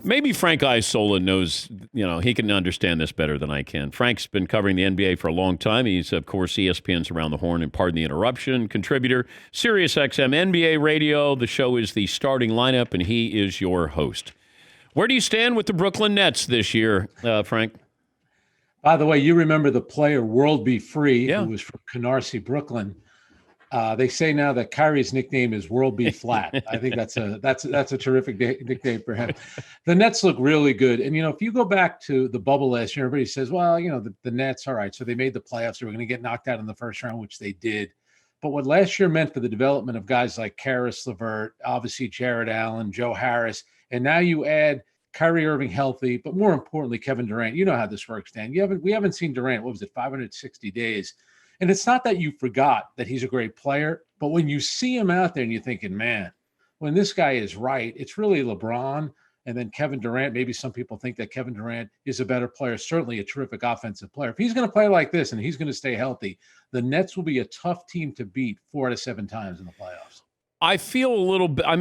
Maybe Frank Isola knows, he can understand this better than I can. Frank's been covering the NBA for a long time. He's, of course, ESPN's Around the Horn and Pardon the Interruption contributor. Sirius XM NBA Radio. The show is the starting lineup, and he is your host. Where do you stand with the Brooklyn Nets this year, Frank? By the way, you remember the player World Be Free, who was from Canarsie, Brooklyn. They say now that Kyrie's nickname is World Be Flat. I think that's a terrific nickname for him. The Nets look really good. And, if you go back to the bubble last year, everybody says, well, the Nets, all right, so they made the playoffs. They were going to get knocked out in the first round, which they did. But what last year meant for the development of guys like Karis LeVert, obviously Jared Allen, Joe Harris, and now you add Kyrie Irving healthy, but more importantly, Kevin Durant. You know how this works, Dan. We haven't seen Durant, 560 days. And it's not that you forgot that he's a great player, but when you see him out there and you're thinking, man, when this guy is right, it's really LeBron and then Kevin Durant. Maybe some people think that Kevin Durant is a better player, certainly a terrific offensive player. If he's going to play like this and he's going to stay healthy, the Nets will be a tough team to beat 4 out of 7 times in the playoffs. I'm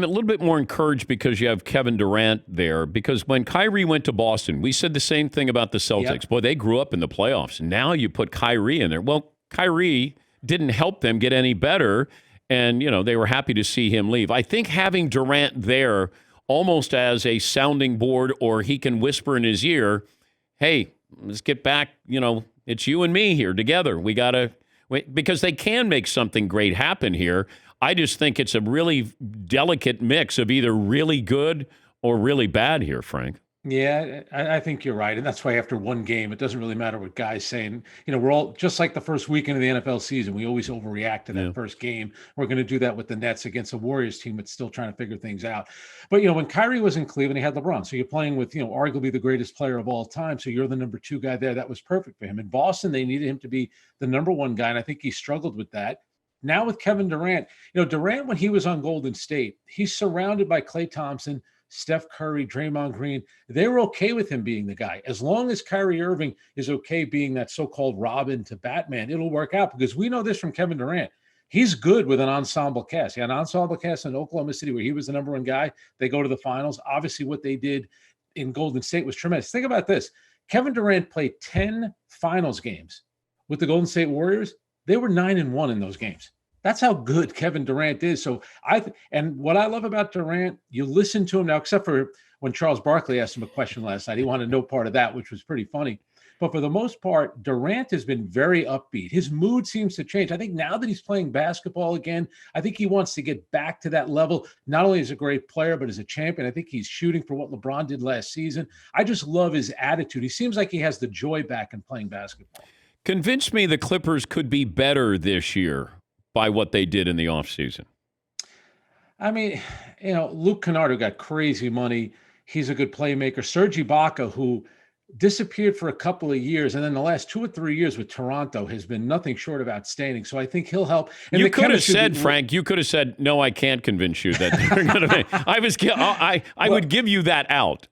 a little bit more encouraged because you have Kevin Durant there, because when Kyrie went to Boston, we said the same thing about the Celtics. Yep. Boy, they grew up in the playoffs. Now you put Kyrie in there. Well, Kyrie didn't help them get any better, and, they were happy to see him leave. I think having Durant there almost as a sounding board, or he can whisper in his ear, hey, let's get back, it's you and me here together. We got to, because they can make something great happen here. I just think it's a really delicate mix of either really good or really bad here, Frank. Yeah, I think you're right. And that's why after one game, it doesn't really matter what guys saying. We're all just like the first weekend of the NFL season. We always overreact to that first game. We're going to do that with the Nets against a Warriors team that's still trying to figure things out. But, when Kyrie was in Cleveland, he had LeBron. So you're playing with, arguably the greatest player of all time. So you're the number 2 guy there. That was perfect for him. In Boston, they needed him to be the number 1 guy. And I think he struggled with that. Now with Kevin Durant, Durant, when he was on Golden State, he's surrounded by Klay Thompson, Steph Curry, Draymond Green. They were okay with him being the guy. As long as Kyrie Irving is okay being that so-called Robin to Batman, it'll work out, because we know this from Kevin Durant. He's good with an ensemble cast. He had an ensemble cast in Oklahoma City where he was the number 1 guy. They go to the finals. Obviously, what they did in Golden State was tremendous. Think about this. Kevin Durant played 10 finals games with the Golden State Warriors. They were 9-1 in those games. That's how good Kevin Durant is. So and what I love about Durant, you listen to him now, except for when Charles Barkley asked him a question last night. He wanted no part of that, which was pretty funny. But for the most part, Durant has been very upbeat. His mood seems to change. I think now that he's playing basketball again, I think he wants to get back to that level, not only as a great player, but as a champion. I think he's shooting for what LeBron did last season. I just love his attitude. He seems like he has the joy back in playing basketball. Convince me the Clippers could be better this year by what they did in the offseason. I mean, Luke Kennard, who got crazy money, he's a good playmaker. Serge Ibaka, who disappeared for a couple of years, and then the last 2 or 3 years with Toronto has been nothing short of outstanding. So I think he'll help. And you could have said, Frank, no, I can't convince you that they're going to. I would give you that out.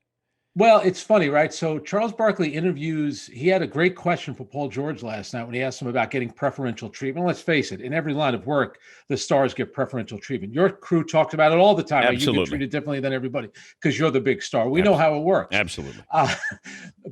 Well, it's funny, right? So Charles Barkley he had a great question for Paul George last night when he asked him about getting preferential treatment. Let's face it, in every line of work, the stars get preferential treatment. Your crew talks about it all the time. Absolutely. You get treated differently than everybody because you're the big star. We know how it works. Absolutely.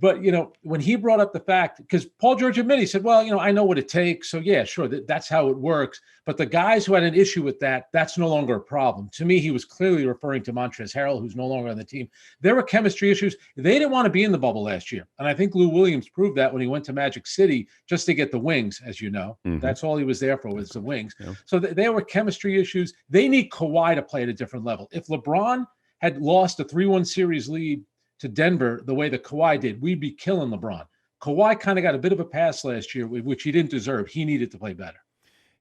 But, when he brought up the fact, because Paul George admitted, he said, well, I know what it takes. So, yeah, sure, that's how it works. But the guys who had an issue with that, that's no longer a problem. To me, he was clearly referring to Montrezl Harrell, who's no longer on the team. There were chemistry issues. They didn't want to be in the bubble last year. And I think Lou Williams proved that when he went to Magic City just to get the wings, as you know. Mm-hmm. That's all he was there for, was the wings. Yeah. So there were chemistry issues. They need Kawhi to play at a different level. If LeBron had lost a 3-1 series lead to Denver the way that Kawhi did, we'd be killing LeBron. Kawhi kind of got a bit of a pass last year, which he didn't deserve. He needed to play better.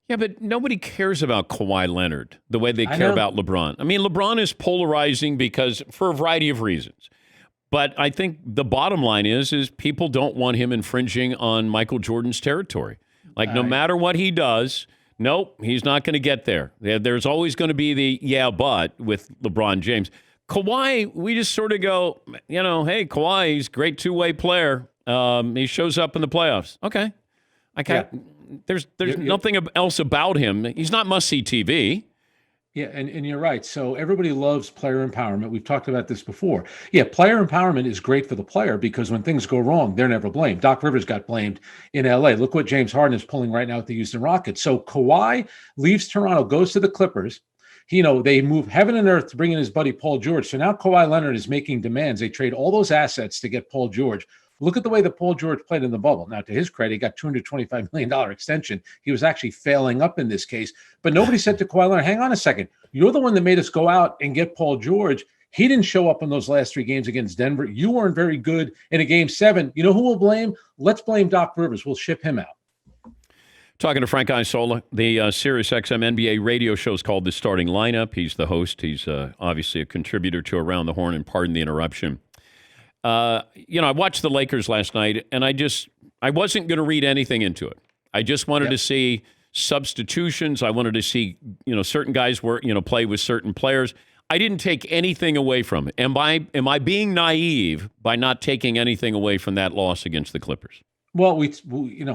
Yeah, but nobody cares about Kawhi Leonard the way they care about LeBron. I mean, LeBron is polarizing because for a variety of reasons. But I think the bottom line is people don't want him infringing on Michael Jordan's territory. Like, no matter what he does, nope, he's not going to get there. There's always going to be the but with LeBron James. Kawhi, we just sort of go, hey, Kawhi, he's a great two-way player. He shows up in the playoffs. Okay. There's nothing else about him. He's not must-see TV. Yeah, and you're right. So everybody loves player empowerment. We've talked about this before. Yeah, player empowerment is great for the player because when things go wrong, they're never blamed. Doc Rivers got blamed in LA. Look what James Harden is pulling right now with the Houston Rockets. So Kawhi leaves Toronto, goes to the Clippers. They move heaven and earth to bring in his buddy Paul George. So now Kawhi Leonard is making demands. They trade all those assets to get Paul George. Look at the way that Paul George played in the bubble. Now, to his credit, he got $225 million extension. He was actually failing up in this case. But nobody said to Kawhi Leonard, hang on a second. You're the one that made us go out and get Paul George. He didn't show up in those last 3 games against Denver. You weren't very good in a game 7. You know who we'll blame? Let's blame Doc Rivers. We'll ship him out. Talking to Frank Isola, the Sirius XM NBA radio show is called The Starting Lineup. He's the host. He's obviously a contributor to Around the Horn, and pardon the interruption. I watched the Lakers last night, and I wasn't going to read anything into it. I just wanted to see substitutions. I wanted to see, certain guys play with certain players. I didn't take anything away from it. Am I being naive by not taking anything away from that loss against the Clippers? Well,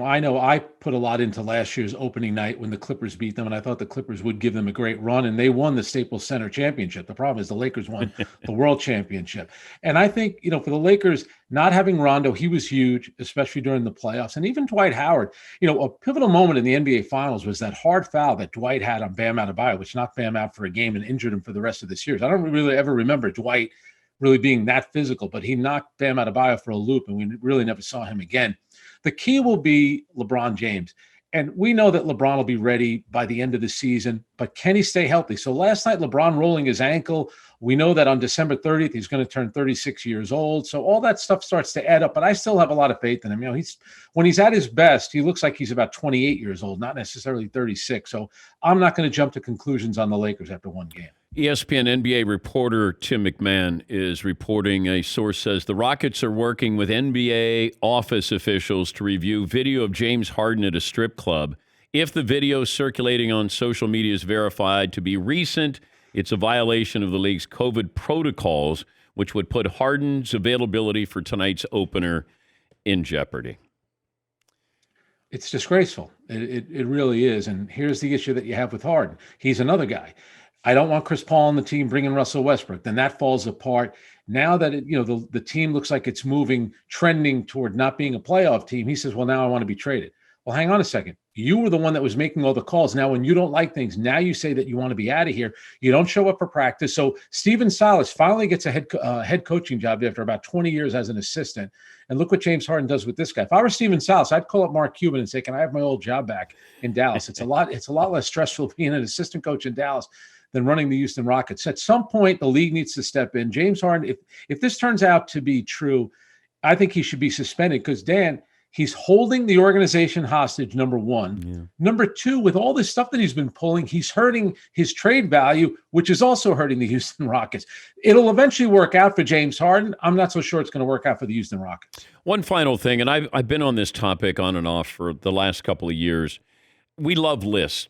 I know I put a lot into last year's opening night when the Clippers beat them, and I thought the Clippers would give them a great run, and they won the Staples Center championship. The problem is the Lakers won the world championship. And I think, for the Lakers, not having Rondo, he was huge, especially during the playoffs. And even Dwight Howard, a pivotal moment in the NBA Finals was that hard foul that Dwight had on Bam Adebayo, which knocked Bam out for a game and injured him for the rest of the series. I don't really ever remember Dwight really being that physical, but he knocked Bam Adebayo for a loop, and we really never saw him again. The key will be LeBron James. And we know that LeBron will be ready by the end of the season, but can he stay healthy? So last night, LeBron rolling his ankle. We know that on December 30th, he's going to turn 36 years old. So all that stuff starts to add up, but I still have a lot of faith in him. When he's at his best, he looks like he's about 28 years old, not necessarily 36. So I'm not going to jump to conclusions on the Lakers after one game. ESPN NBA reporter Tim McMahon is reporting, a source says the Rockets are working with NBA office officials to review video of James Harden at a strip club. If the video circulating on social media is verified to be recent, it's a violation of the league's COVID protocols, which would put Harden's availability for tonight's opener in jeopardy. It's disgraceful. It really is. And here's the issue that you have with Harden. He's another guy. I don't want Chris Paul on the team bringing Russell Westbrook. Then that falls apart. Now that the team looks like it's trending toward not being a playoff team, he says, well, now I want to be traded. Well, hang on a second. You were the one that was making all the calls. Now, when you don't like things, now you say that you want to be out of here. You don't show up for practice. So Stephen Silas finally gets a head coaching job after about 20 years as an assistant. And look what James Harden does with this guy. If I were Stephen Silas, I'd call up Mark Cuban and say, can I have my old job back in Dallas? It's a lot less stressful being an assistant coach in Dallas than running the Houston Rockets. At some point, the league needs to step in. James Harden, if this turns out to be true, I think he should be suspended because, Dan, he's holding the organization hostage, number one. Yeah. Number two, with all this stuff that he's been pulling, he's hurting his trade value, which is also hurting the Houston Rockets. It'll eventually work out for James Harden. I'm not so sure it's going to work out for the Houston Rockets. One final thing, and I've been on this topic on and off for the last couple of years. We love lists.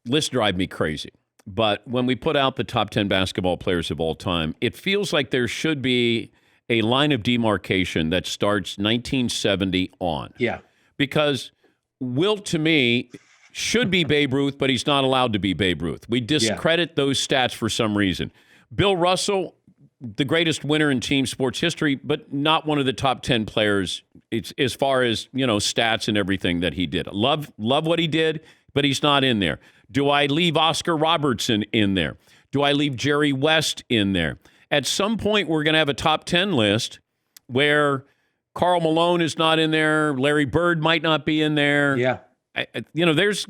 Lists drive me crazy. But when we put out the top 10 basketball players of all time, it feels like there should be a line of demarcation that starts 1970 on. Yeah. Because Wilt, to me, should be Babe Ruth, but he's not allowed to be Babe Ruth. We discredit those stats for some reason. Bill Russell, the greatest winner in team sports history, but not one of the top 10 players. It's as far as, stats and everything that he did. Love what he did, but he's not in there. Do I leave Oscar Robertson in there? Do I leave Jerry West in there? At some point, we're going to have a top 10 list where Karl Malone is not in there. Larry Bird might not be in there. Yeah. There's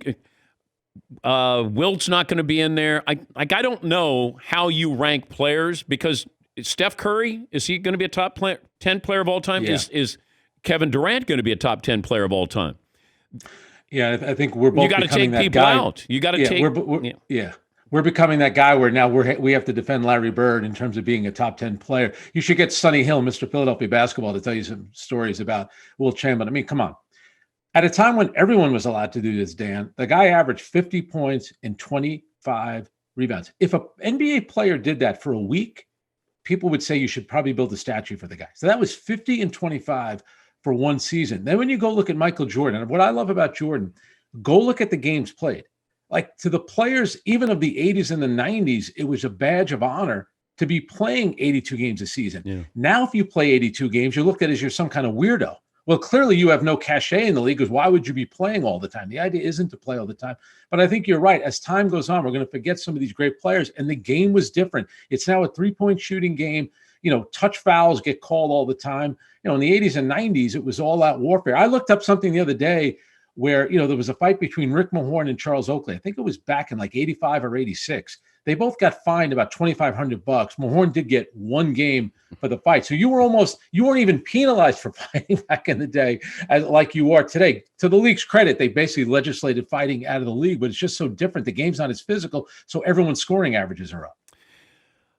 Wilt's not going to be in there. I don't know how you rank players because Steph Curry, is he going to be a top 10 player of all time? Yeah. Is Kevin Durant going to be a top 10 player of all time? Yeah, I think we're both. You got to take people out. You got to take. We're becoming that guy where now we have to defend Larry Bird in terms of being a top 10 player. You should get Sonny Hill, Mr. Philadelphia Basketball, to tell you some stories about Wilt Chamberlain. I mean, come on. At a time when everyone was allowed to do this, Dan, the guy averaged 50 points and 25 rebounds. If an NBA player did that for a week, people would say you should probably build a statue for the guy. So that was 50 and 25 for one season. Then when you go look at Michael Jordan, and what I love about Jordan, go look at the games played. like to the players, even of the 80s and the 90s, it was a badge of honor to be playing 82 games a season. Yeah. Now, if you play 82 games, you're looked at as you're some kind of weirdo. Well, clearly you have no cachet in the league because why would you be playing all the time? The idea isn't to play all the time. But I think you're right. As time goes on, we're going to forget some of these great players. And the game was different. It's now a 3-point shooting game. Touch fouls get called all the time. In the 80s and 90s, it was all out warfare. I looked up something the other day where, there was a fight between Rick Mahorn and Charles Oakley. I think it was back in like 85 or 86. They both got fined about $2,500. Mahorn did get 1 game for the fight. So you weren't even penalized for fighting back in the day like you are today. To the league's credit, they basically legislated fighting out of the league, but it's just so different. The game's not as physical, so everyone's scoring averages are up.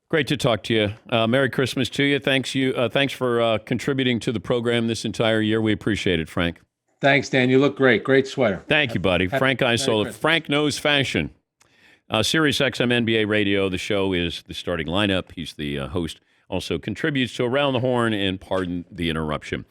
Great to talk to you. Merry Christmas to you. Thanks for contributing to the program this entire year. We appreciate it, Frank. Thanks, Dan. You look great. Great sweater. Thank you, buddy. Frank Isola. Frank knows fashion. Sirius XM NBA Radio. The show is the starting lineup. He's the host. Also contributes to Around the Horn and Pardon the Interruption.